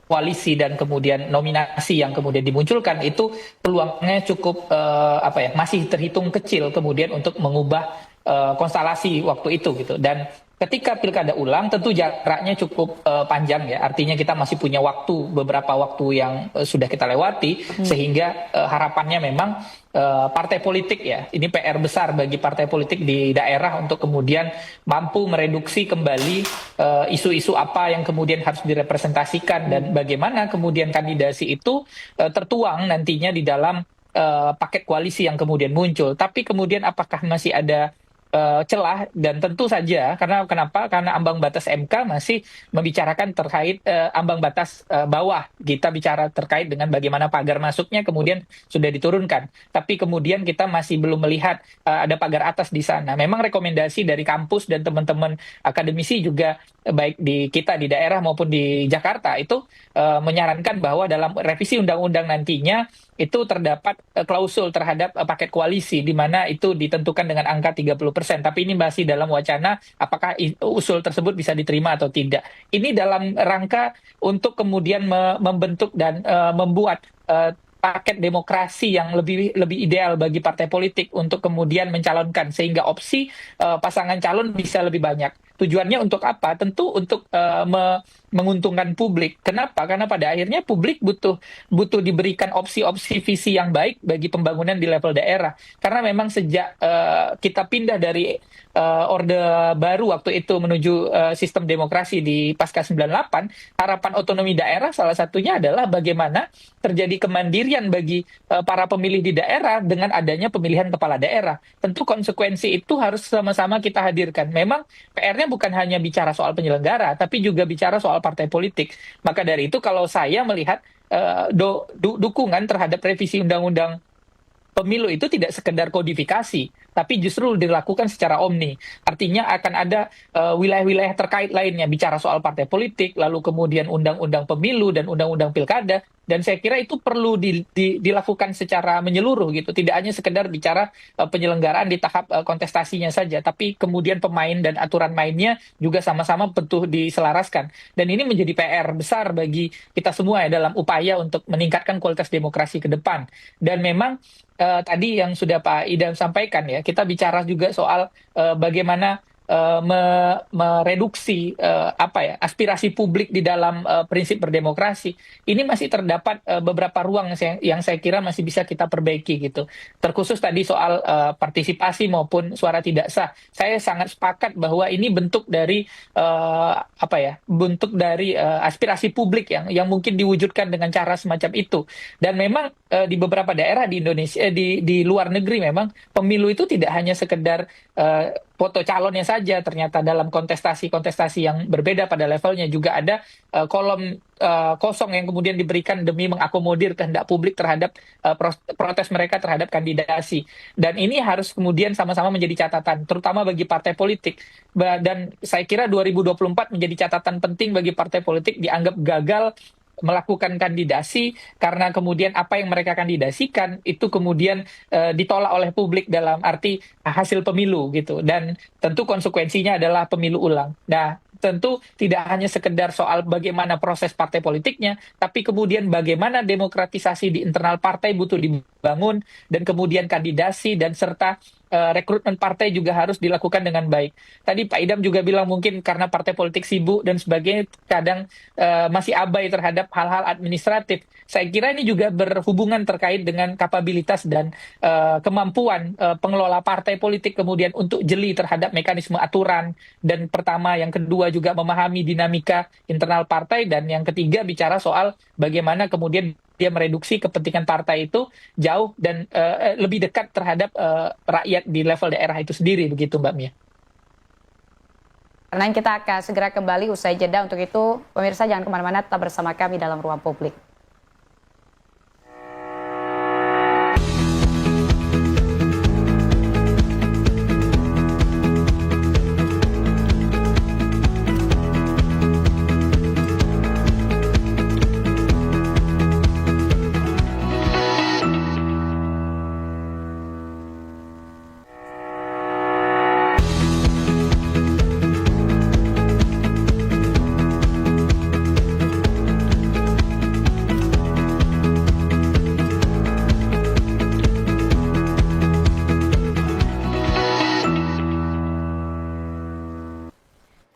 koalisi dan kemudian nominasi yang kemudian dimunculkan itu peluangnya cukup masih terhitung kecil kemudian untuk mengubah konstelasi waktu itu gitu. Dan ketika pilkada ulang tentu jaraknya cukup panjang ya, artinya kita masih punya beberapa waktu yang sudah kita lewati, sehingga harapannya memang partai politik ya, ini PR besar bagi partai politik di daerah untuk kemudian mampu mereduksi kembali isu-isu apa yang kemudian harus direpresentasikan dan bagaimana kemudian kandidasi itu tertuang nantinya di dalam paket koalisi yang kemudian muncul. Tapi kemudian apakah masih ada celah, dan tentu saja karena ambang batas MK masih membicarakan terkait ambang batas bawah, kita bicara terkait dengan bagaimana pagar masuknya kemudian sudah diturunkan, tapi kemudian kita masih belum melihat ada pagar atas di sana. Memang rekomendasi dari kampus dan teman-teman akademisi juga baik di kita di daerah maupun di Jakarta itu menyarankan bahwa dalam revisi undang-undang nantinya itu terdapat klausul terhadap paket koalisi di mana itu ditentukan dengan angka 30%. Tapi ini masih dalam wacana apakah usul tersebut bisa diterima atau tidak. Ini dalam rangka untuk kemudian membentuk dan membuat paket demokrasi yang lebih ideal bagi partai politik untuk kemudian mencalonkan, sehingga opsi pasangan calon bisa lebih banyak. Tujuannya untuk apa? Tentu untuk menguntungkan publik. Kenapa? Karena pada akhirnya publik butuh diberikan opsi-opsi visi yang baik bagi pembangunan di level daerah. Karena memang sejak kita pindah dari Orde Baru waktu itu menuju sistem demokrasi di pasca 98, harapan otonomi daerah salah satunya adalah bagaimana terjadi kemandirian bagi para pemilih di daerah dengan adanya pemilihan kepala daerah. Tentu konsekuensi itu harus sama-sama kita hadirkan. Memang PR-nya bukan hanya bicara soal penyelenggara, tapi juga bicara soal partai politik. Maka dari itu kalau saya melihat dukungan terhadap revisi undang-undang pemilu itu tidak sekedar kodifikasi, tapi justru dilakukan secara omni. Artinya akan ada wilayah-wilayah terkait lainnya, bicara soal partai politik, lalu kemudian undang-undang pemilu dan undang-undang pilkada. Dan saya kira itu perlu dilakukan secara menyeluruh gitu. Tidak hanya sekedar bicara penyelenggaraan di tahap kontestasinya saja, tapi kemudian pemain dan aturan mainnya juga sama-sama butuh diselaraskan. Dan ini menjadi PR besar bagi kita semua ya dalam upaya untuk meningkatkan kualitas demokrasi ke depan. Dan memang tadi yang sudah Pak Idam sampaikan ya, kita bicara juga soal bagaimana mereduksi aspirasi publik di dalam prinsip berdemokrasi. Ini masih terdapat beberapa ruang yang saya kira masih bisa kita perbaiki gitu. Terkhusus tadi soal partisipasi maupun suara tidak sah. Saya sangat sepakat bahwa ini bentuk dari aspirasi publik yang mungkin diwujudkan dengan cara semacam itu. Dan memang di beberapa daerah di Indonesia di luar negeri memang pemilu itu tidak hanya sekedar foto calonnya saja, ternyata dalam kontestasi yang berbeda pada levelnya juga ada kolom kosong yang kemudian diberikan demi mengakomodir kehendak publik terhadap protes mereka terhadap kandidasi. Dan ini harus kemudian sama-sama menjadi catatan, terutama bagi partai politik. Dan saya kira 2024 menjadi catatan penting bagi partai politik dianggap gagal melakukan kandidasi karena kemudian apa yang mereka kandidasikan itu kemudian ditolak oleh publik dalam arti hasil pemilu gitu, dan tentu konsekuensinya adalah pemilu ulang. Nah, tentu tidak hanya sekedar soal bagaimana proses partai politiknya, tapi kemudian bagaimana demokratisasi di internal partai butuh dibangun, dan kemudian kandidasi dan serta rekrutmen partai juga harus dilakukan dengan baik. Tadi Pak Idam juga bilang mungkin karena partai politik sibuk dan sebagainya kadang masih abai terhadap hal-hal administratif. Saya kira ini juga berhubungan terkait dengan kapabilitas dan kemampuan pengelola partai politik kemudian untuk jeli terhadap mekanisme aturan, dan pertama, yang kedua juga memahami dinamika internal partai, dan yang ketiga bicara soal bagaimana kemudian dia mereduksi kepentingan partai itu jauh dan lebih dekat terhadap rakyat di level daerah itu sendiri, begitu Mbak Mia. Karena kita akan segera kembali usai jeda. Untuk itu, pemirsa jangan kemana-mana, tetap bersama kami dalam Ruang Publik.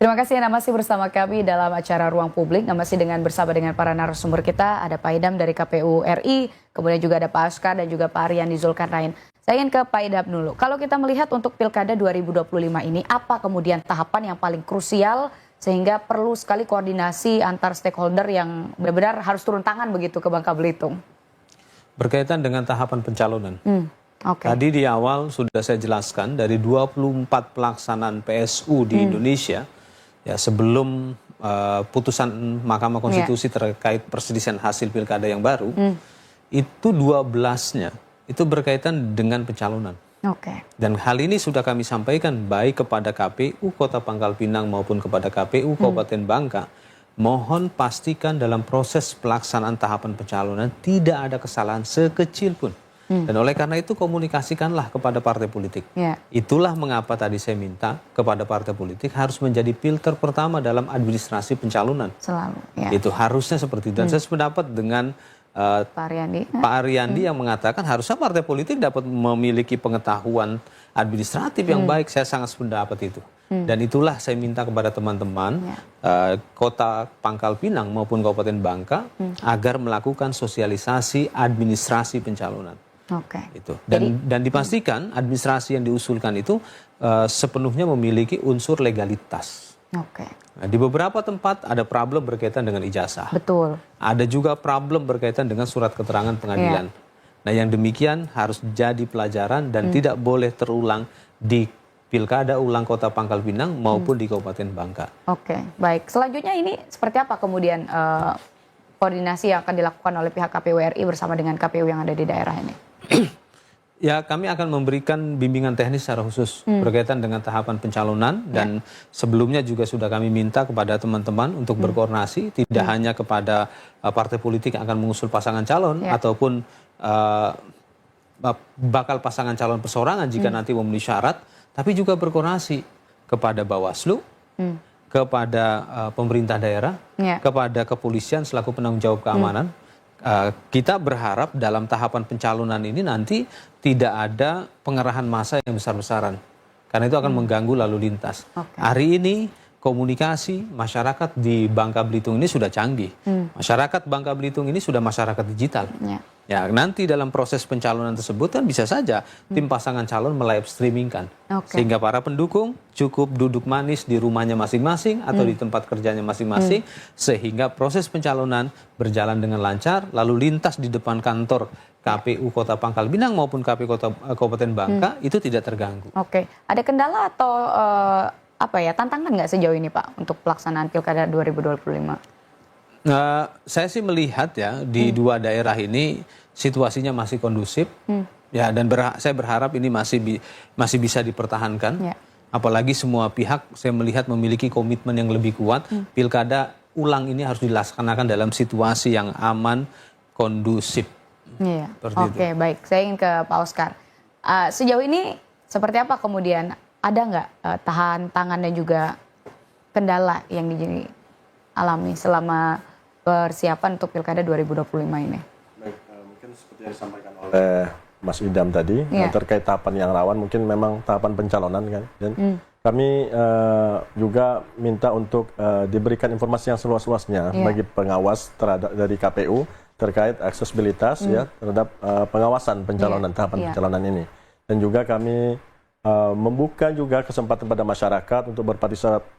Terima kasih Anda masih bersama kami dalam acara Ruang Publik. Masih bersama dengan para narasumber kita. Ada Pak Idam dari KPU RI, kemudian juga ada Pak Askar dan juga Pak Ariandi Zulkarnain. Saya ingin ke Pak Idam dulu. Kalau kita melihat untuk Pilkada 2025 ini, apa kemudian tahapan yang paling krusial sehingga perlu sekali koordinasi antar stakeholder yang benar-benar harus turun tangan begitu ke Bangka Belitung? Berkaitan dengan tahapan pencalonan. Okay. Tadi di awal sudah saya jelaskan dari 24 pelaksanaan PSU di Indonesia, ya sebelum putusan Mahkamah Konstitusi terkait perselisihan hasil pilkada yang baru, itu 12-nya itu berkaitan dengan pencalonan. Okay. Dan hal ini sudah kami sampaikan baik kepada KPU Kota Pangkal Pinang maupun kepada KPU Kabupaten Bangka. Mohon pastikan dalam proses pelaksanaan tahapan pencalonan tidak ada kesalahan sekecil pun. Dan oleh karena itu komunikasikanlah kepada partai politik. Itulah mengapa tadi saya minta kepada partai politik harus menjadi filter pertama dalam administrasi pencalonan. Selalu. Itu harusnya seperti itu. Dan saya sependapat dengan Pak Ariandi yang mengatakan harusnya partai politik dapat memiliki pengetahuan administratif yang baik. Saya sangat sependapat itu. Dan itulah saya minta kepada teman-teman Kota Pangkal Pinang maupun Kabupaten Bangka agar melakukan sosialisasi administrasi pencalonan. Itu. Dan dipastikan administrasi yang diusulkan itu sepenuhnya memiliki unsur legalitas. Nah, di beberapa tempat ada problem berkaitan dengan ijazah. Betul. Ada juga problem berkaitan dengan surat keterangan pengadilan. Nah, yang demikian harus jadi pelajaran dan tidak boleh terulang di Pilkada ulang Kota Pangkal Pinang maupun di Kabupaten Bangka. Baik. Selanjutnya ini seperti apa kemudian koordinasi yang akan dilakukan oleh pihak KPU RI bersama dengan KPU yang ada di daerah ini? Ya, kami akan memberikan bimbingan teknis secara khusus berkaitan dengan tahapan pencalonan dan sebelumnya juga sudah kami minta kepada teman-teman untuk berkoordinasi tidak hanya kepada partai politik yang akan mengusul pasangan calon ataupun bakal pasangan calon perseorangan jika nanti memenuhi syarat, tapi juga berkoordinasi kepada Bawaslu, kepada pemerintah daerah, kepada kepolisian selaku penanggung jawab keamanan. Kita berharap dalam tahapan pencalonan ini nanti tidak ada pengerahan massa yang besar-besaran. Karena itu akan mengganggu lalu lintas. Hari ini komunikasi masyarakat di Bangka Belitung ini sudah canggih. Masyarakat Bangka Belitung ini sudah masyarakat digital. Ya, nanti dalam proses pencalonan tersebut kan bisa saja tim pasangan calon melive streamingkan. Sehingga para pendukung cukup duduk manis di rumahnya masing-masing atau di tempat kerjanya masing-masing. Sehingga proses pencalonan berjalan dengan lancar, lalu lintas di depan kantor KPU Kota Pangkal Pinang maupun KPU Kabupaten Bangka itu tidak terganggu. Ada kendala atau tantangan nggak sejauh ini Pak untuk pelaksanaan Pilkada 2025? Saya sih melihat ya di dua daerah ini situasinya masih kondusif ya, dan saya berharap ini masih bisa dipertahankan. Apalagi semua pihak saya melihat memiliki komitmen yang lebih kuat. Pilkada ulang ini harus dilaksanakan dalam situasi yang aman, kondusif. Baik. Saya ingin ke Pak Oscar. Sejauh ini seperti apa kemudian? Ada nggak tangan dan juga kendala yang dialami selama persiapan untuk Pilkada 2025 ini? Baik, mungkin seperti yang disampaikan oleh Mas Idam tadi, terkait tahapan yang rawan, mungkin memang tahapan pencalonan kan. Dan kami juga minta untuk diberikan informasi yang seluas-luasnya bagi pengawas dari KPU terkait aksesibilitas terhadap pengawasan pencalonan, tahapan pencalonan ini. Dan juga kami membuka juga kesempatan pada masyarakat untuk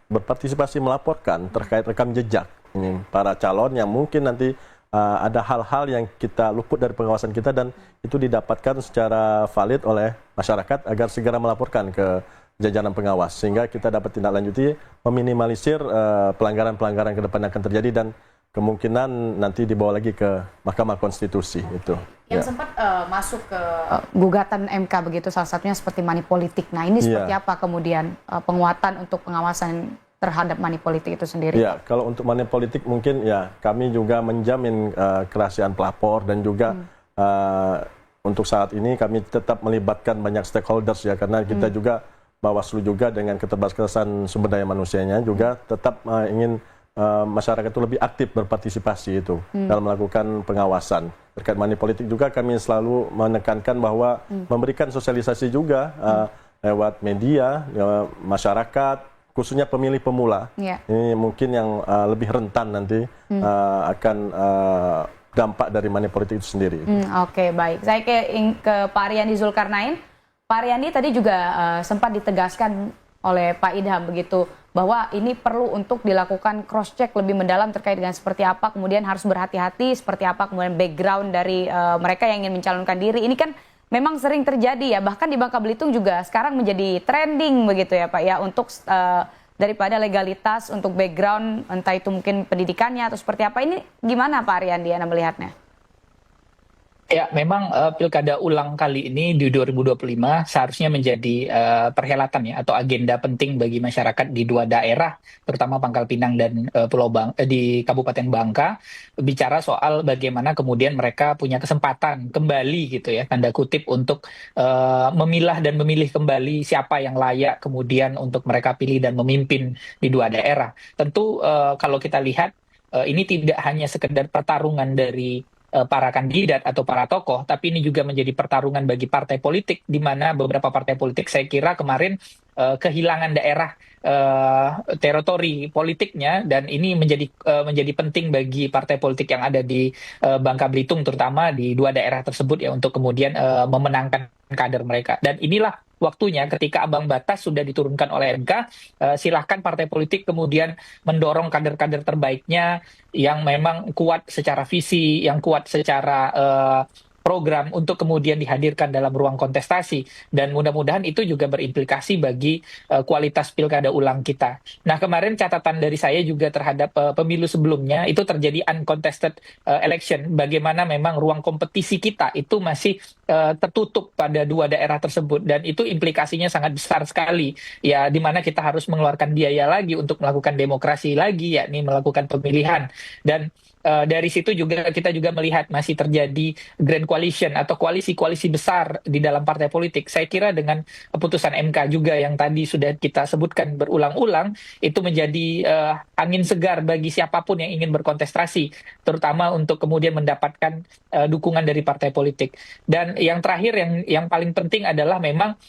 berpartisipasi melaporkan terkait rekam jejak ini para calon yang mungkin nanti ada hal-hal yang kita luput dari pengawasan kita dan itu didapatkan secara valid oleh masyarakat agar segera melaporkan ke jajaran pengawas sehingga kita dapat tindak lanjuti meminimalisir pelanggaran-pelanggaran ke depan yang akan terjadi dan kemungkinan nanti dibawa lagi ke Mahkamah Konstitusi itu. Yang sempat masuk ke gugatan MK begitu, salah satunya seperti money politik. Nah ini seperti apa kemudian penguatan untuk pengawasan terhadap money politik itu sendiri? Ya, kalau untuk money politik mungkin ya kami juga menjamin kerahasiaan pelapor dan juga untuk saat ini kami tetap melibatkan banyak stakeholders ya karena kita juga Bawaslu juga dengan keterbatasan sumber daya manusianya juga tetap ingin masyarakat itu lebih aktif berpartisipasi itu dalam melakukan pengawasan. Terkait money politik juga kami selalu menekankan bahwa memberikan sosialisasi juga lewat media, masyarakat, khususnya pemilih pemula. Ini mungkin yang lebih rentan nanti akan dampak dari money politik itu sendiri. Baik. Saya ke Pak Ariandi Zulkarnain. Pak Ariandi tadi juga sempat ditegaskan oleh Pak Idham begitu bahwa ini perlu untuk dilakukan cross check lebih mendalam terkait dengan seperti apa, kemudian harus berhati-hati seperti apa kemudian background dari mereka yang ingin mencalonkan diri. Ini kan memang sering terjadi ya, bahkan di Bangka Belitung juga sekarang menjadi trending begitu ya Pak ya, untuk daripada legalitas untuk background entah itu mungkin pendidikannya atau seperti apa. Ini gimana Pak Ariandi Anda melihatnya? Ya, memang Pilkada ulang kali ini di 2025 seharusnya menjadi perhelatan ya atau agenda penting bagi masyarakat di dua daerah, terutama Pangkal Pinang dan di Kabupaten Bangka, bicara soal bagaimana kemudian mereka punya kesempatan kembali gitu ya, tanda kutip, untuk memilah dan memilih kembali siapa yang layak kemudian untuk mereka pilih dan memimpin di dua daerah. Tentu kalau kita lihat ini tidak hanya sekedar pertarungan dari para kandidat atau para tokoh, tapi ini juga menjadi pertarungan bagi partai politik, di mana beberapa partai politik saya kira kemarin kehilangan daerah teritori politiknya, dan ini menjadi penting bagi partai politik yang ada di Bangka Belitung, terutama di dua daerah tersebut ya, untuk kemudian memenangkan kader mereka. Dan inilah waktunya ketika ambang batas sudah diturunkan oleh MK, silahkan partai politik kemudian mendorong kader-kader terbaiknya yang memang kuat secara visi, yang kuat secara program untuk kemudian dihadirkan dalam ruang kontestasi, dan mudah-mudahan itu juga berimplikasi bagi kualitas pilkada ulang kita. Nah, kemarin catatan dari saya juga terhadap pemilu sebelumnya itu terjadi uncontested election, bagaimana memang ruang kompetisi kita itu masih tertutup pada dua daerah tersebut, dan itu implikasinya sangat besar sekali ya, di mana kita harus mengeluarkan biaya lagi untuk melakukan demokrasi lagi, yakni melakukan pemilihan. Dan dari situ juga kita juga melihat masih terjadi grand coalition atau koalisi-koalisi besar di dalam partai politik. Saya kira dengan keputusan MK juga yang tadi sudah kita sebutkan berulang-ulang, itu menjadi angin segar bagi siapapun yang ingin berkontestasi, terutama untuk kemudian mendapatkan dukungan dari partai politik. Dan yang terakhir, yang paling penting adalah memang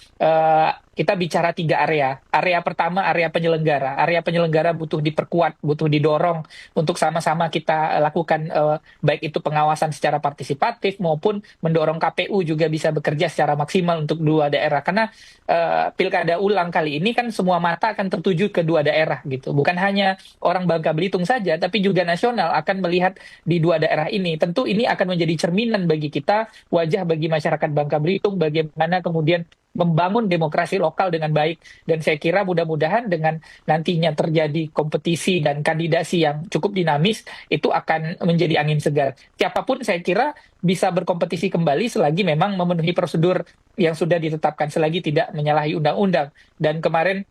kita bicara 3 area. Area pertama, area penyelenggara. Area penyelenggara butuh diperkuat, butuh didorong untuk sama-sama kita lakukan, baik itu pengawasan secara partisipatif maupun mendorong KPU juga bisa bekerja secara maksimal untuk dua daerah. Karena pilkada ulang kali ini kan semua mata akan tertuju ke dua daerah gitu. Bukan hanya orang Bangka Belitung saja, tapi juga nasional akan melihat di dua daerah ini. Tentu ini akan menjadi cerminan bagi kita, wajah bagi masyarakat Bangka Belitung, bagaimana kemudian membangun demokrasi lokal dengan baik. Dan saya kira mudah-mudahan dengan nantinya terjadi kompetisi dan kandidasi yang cukup dinamis, itu akan menjadi angin segar. Siapapun saya kira bisa berkompetisi kembali selagi memang memenuhi prosedur yang sudah ditetapkan, selagi tidak menyalahi undang-undang. Dan kemarin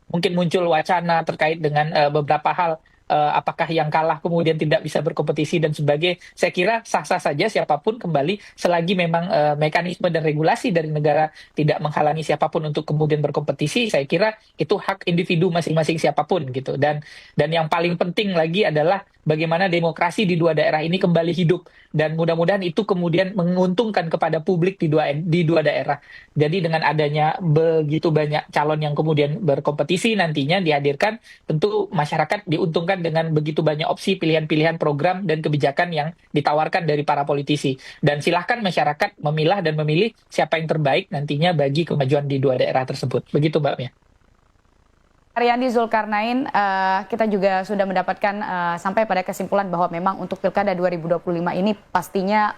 mungkin muncul wacana terkait dengan beberapa hal, apakah yang kalah kemudian tidak bisa berkompetisi dan sebagainya. Saya kira sah-sah saja siapapun kembali, selagi memang mekanisme dan regulasi dari negara tidak menghalangi siapapun untuk kemudian berkompetisi. Saya kira itu hak individu masing-masing siapapun gitu. Dan yang paling penting lagi adalah bagaimana demokrasi di dua daerah ini kembali hidup, dan mudah-mudahan itu kemudian menguntungkan kepada publik di dua daerah. Jadi dengan adanya begitu banyak calon yang kemudian berkompetisi nantinya dihadirkan, tentu masyarakat diuntungkan dengan begitu banyak opsi pilihan-pilihan program dan kebijakan yang ditawarkan dari para politisi. Dan silahkan masyarakat memilah dan memilih siapa yang terbaik nantinya bagi kemajuan di dua daerah tersebut. Begitu Mbak Mia. Ariandi Zulkarnain, kita juga sudah mendapatkan sampai pada kesimpulan bahwa memang untuk Pilkada 2025 ini pastinya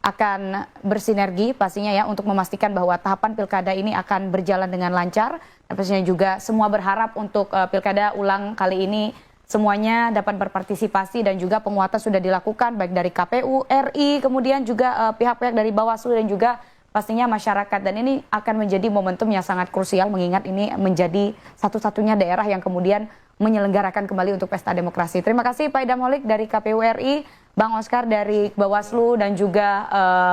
akan bersinergi pastinya ya, untuk memastikan bahwa tahapan Pilkada ini akan berjalan dengan lancar. Dan pastinya juga semua berharap untuk Pilkada ulang kali ini semuanya dapat berpartisipasi, dan juga penguatan sudah dilakukan baik dari KPU RI, kemudian juga pihak-pihak dari Bawaslu dan juga pastinya masyarakat. Dan ini akan menjadi momentum yang sangat krusial, mengingat ini menjadi satu-satunya daerah yang kemudian menyelenggarakan kembali untuk pesta demokrasi. Terima kasih Pak Idam Holik dari KPU RI, Bang Oscar dari Bawaslu, dan juga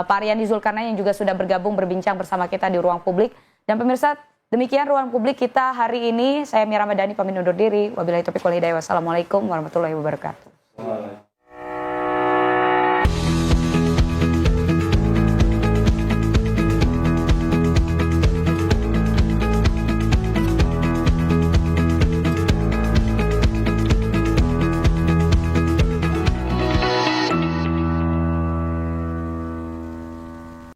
Pak Ariandi Zulkarnain yang juga sudah bergabung berbincang bersama kita di Ruang Publik. Dan pemirsa, demikian Ruang Publik kita hari ini. Saya Mia Ramadhani pamit undur diri. Wabillahi taufiq wal hidayah. Wassalamualaikum warahmatullahi wabarakatuh.